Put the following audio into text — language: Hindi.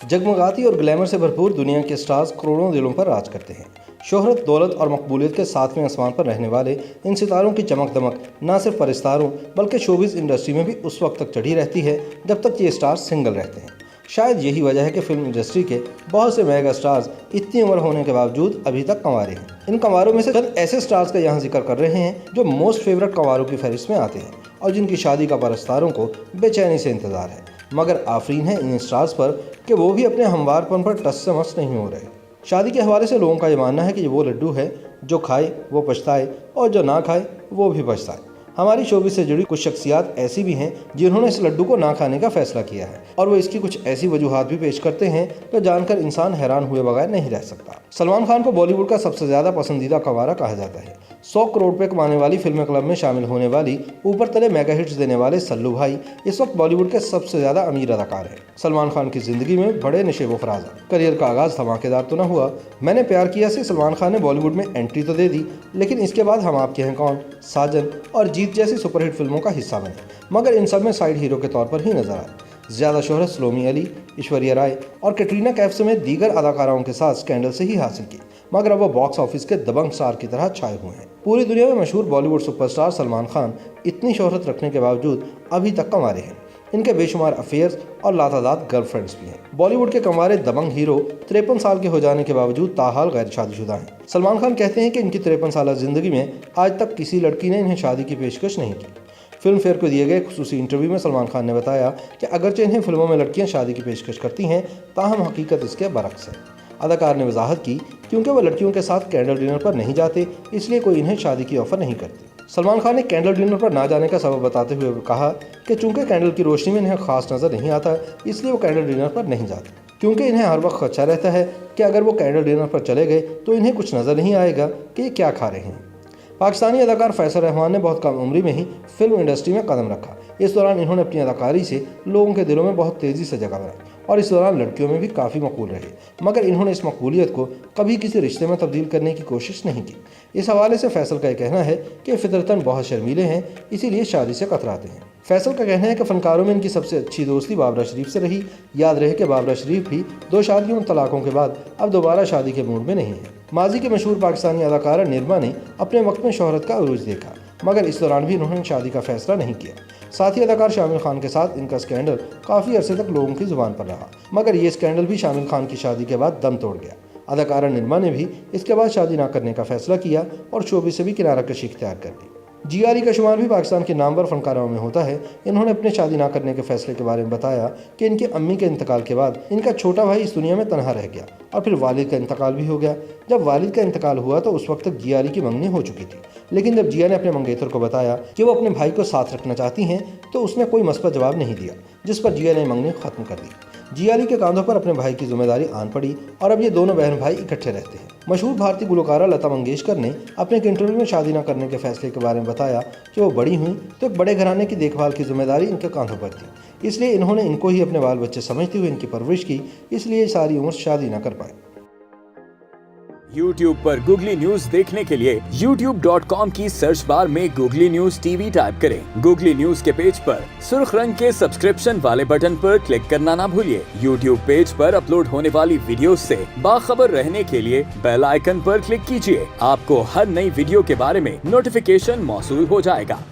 जगमगाती और ग्लैमर से भरपूर दुनिया के स्टार्स करोड़ों दिलों पर राज करते हैं। शोहरत, दौलत और मकबूलियत के सातवें आसमान पर रहने वाले इन सितारों की चमक दमक न सिर्फ परिस्तारों बल्कि शोबिज़ इंडस्ट्री में भी उस वक्त तक चढ़ी रहती है जब तक ये स्टार्स सिंगल रहते हैं। शायद यही वजह है कि फिल्म इंडस्ट्री के बहुत से मेगा स्टार्स इतनी उम्र होने के बावजूद अभी तक कंवारे हैं। इन कंवारों में से चंद ऐसे स्टार्स का यहाँ जिक्र कर रहे हैं जो मोस्ट फेवरेट कंवारों की फहरिस्त में आते हैं और जिनकी शादी का परस्तारों को बेचैनी से इंतजार है। मगर आफरीन है इन स्टार्स पर कि वो भी अपने हमवारपन पर टस से मस नहीं हो रहे। शादी के हवाले से लोगों का ये मानना है कि ये वो लड्डू है जो खाए वो पछताए और जो ना खाए वो भी पछताए। हमारी शोबिज़ से जुड़ी कुछ शख्सियात ऐसी भी हैं जिन्होंने इस लड्डू को ना खाने का फैसला किया है और वो इसकी कुछ ऐसी वजूहात भी पेश करते हैं जो जानकर इंसान हैरान हुए बगैर नहीं रह सकता। सलमान खान को बॉलीवुड का सबसे ज़्यादा पसंदीदा कंवारा कहा जाता है। 100 करोड़ रुपए कमाने वाली फिल्म क्लब में शामिल होने वाली ऊपर तले मेगा हिट्स देने वाले सल्लू भाई इस वक्त बॉलीवुड के सबसे ज़्यादा अमीर अदाकार हैं। सलमान खान की जिंदगी में बड़े नशेब फराज हैं। करियर का आगाज धमाकेदार तो न हुआ। मैंने प्यार किया से सलमान खान ने बॉलीवुड में एंट्री तो दे दी, लेकिन इसके बाद हम आपके हैं कौन, साजन और जीत जैसी सुपरहिट फिल्मों का हिस्सा बने, मगर इन सब में साइड हीरो के तौर पर ही नजर आए। ज़्यादा शोहरत सलोमी अली, ऐश्वर्या राय और कैटरीना कैफ समेत दीगर अदाकाराओं के साथ स्कैंडल से ही हासिल की, मगर अब वो बॉक्स ऑफिस के दबंग स्टार की तरह छाए हुए हैं। पूरी दुनिया में मशहूर बॉलीवुड सुपरस्टार सलमान खान इतनी शोहरत रखने के बावजूद अभी तक कंवारे हैं। इनके बेशुमार अफेयर्स और लातादाद गर्लफ्रेंड्स भी हैं। बॉलीवुड के कंवारे दबंग हीरो 53 साल के हो जाने के बावजूद ताहाल गैर शादीशुदा हैं। सलमान खान कहते हैं कि इनकी 53 साल जिंदगी में आज तक किसी लड़की ने इन्हें शादी की पेशकश नहीं की। फिल्म फेयर को दिए गए खुसूसी इंटरव्यू में सलमान खान ने बताया कि अगरचे इन्हें फिल्मों में लड़कियां शादी की पेशकश करती हैं, ताहम हकीकत इसके बरक्स है। अदाकार ने वजाहत की क्योंकि वह लड़कियों के साथ कैंडल डिनर पर नहीं जाते, इसलिए कोई इन्हें शादी की ऑफर नहीं करती। सलमान खान ने कैंडल डिनर पर ना जाने का सबब बताते हुए कहा कि चूंकि कैंडल की रोशनी में इन्हें खास नजर नहीं आता, इसलिए वो कैंडल डिनर पर नहीं जाते, क्योंकि इन्हें हर वक्त खदशा रहता है कि अगर वो कैंडल डिनर पर चले गए तो इन्हें कुछ नजर नहीं आएगा कि ये क्या खा रहे हैं। पाकिस्तानी अदाकार फैसल रहमान ने बहुत कम उम्र में ही फिल्म इंडस्ट्री में कदम रखा। इस दौरान इन्होंने अपनी अदाकारी से लोगों के दिलों में बहुत तेज़ी से जगह बनाई और इस दौरान लड़कियों में भी काफ़ी मकबूल रहे, मगर इन्होंने इस मकबूलियत को कभी किसी रिश्ते में तब्दील करने की कोशिश नहीं की। इस हवाले से फैसल का कहना है कि फितरतन बहुत शर्मीले हैं, इसीलिए शादी से कतराते हैं। फैसल का कहना है कि फनकारों में इनकी सबसे अच्छी दोस्ती बाबरा शरीफ से रही। याद रहे कि बाबरा शरीफ भी 2 शादियों और तलाकों के बाद अब दोबारा शादी के मूड में नहीं है। माजी के मशहूर पाकिस्तानी अदाकारा निरमा ने अपने वक्त में शोहरत का अरूज देखा, मगर इस दौरान भी इन्होंने शादी का फैसला नहीं किया। साथ ही अदाकार शामिल खान के साथ इनका स्कैंडल काफ़ी अरसे तक लोगों की जुबान पर रहा, मगर ये स्कैंडल भी शामिल खान की शादी के बाद दम तोड़ गया। अदाकारा निरमा ने भी इसके बाद शादी न करने का फैसला किया और शोबिज़ से भी किनारा कशी इख्तियार कर ली। GRE का शुमार भी पाकिस्तान के नामवर फनकारों में होता है। इन्होंने अपने शादी ना करने के फैसले के बारे में बताया कि इनकी अम्मी के इंतकाल के बाद इनका छोटा भाई इस दुनिया में तनहा रह गया और फिर वालिद का इंतकाल भी हो गया। जब वालिद का इंतकाल हुआ तो उस वक्त तक GRE की मंगनी हो चुकी थी, लेकिन जब जिया ने अपने मंगेतर को बताया कि वो अपने भाई को साथ रखना चाहती हैं तो उसने कोई मस्बत जवाब नहीं दिया, जिस पर जिया ने मंगनी खत्म कर दी। GRE के कांधों पर अपने भाई की जिम्मेदारी आन पड़ी और अब ये दोनों बहन भाई इकट्ठे रहते हैं। मशहूर भारतीय गुलकारा लता मंगेशकर ने अपने एक इंटरव्यू में शादी न करने के फैसले के बारे में बताया कि वो बड़ी हुई तो एक बड़े घराने की देखभाल की जिम्मेदारी इनके कांधों पर थी, इसलिए इन्होंने इनको ही अपने बाल बच्चे समझते हुए इनकी परवरिश की, इसलिए सारी उम्र शादी न कर पाए। YouTube पर गूगली न्यूज देखने के लिए youtube.com की सर्च बार में गूगली न्यूज TV टाइप करें। गूगली न्यूज के पेज पर सुर्ख रंग के सब्सक्रिप्शन वाले बटन पर क्लिक करना ना भूलिए। YouTube पेज पर अपलोड होने वाली वीडियोस से बाखबर रहने के लिए बेल आइकन पर क्लिक कीजिए। आपको हर नई वीडियो के बारे में नोटिफिकेशन मौसूल हो जाएगा।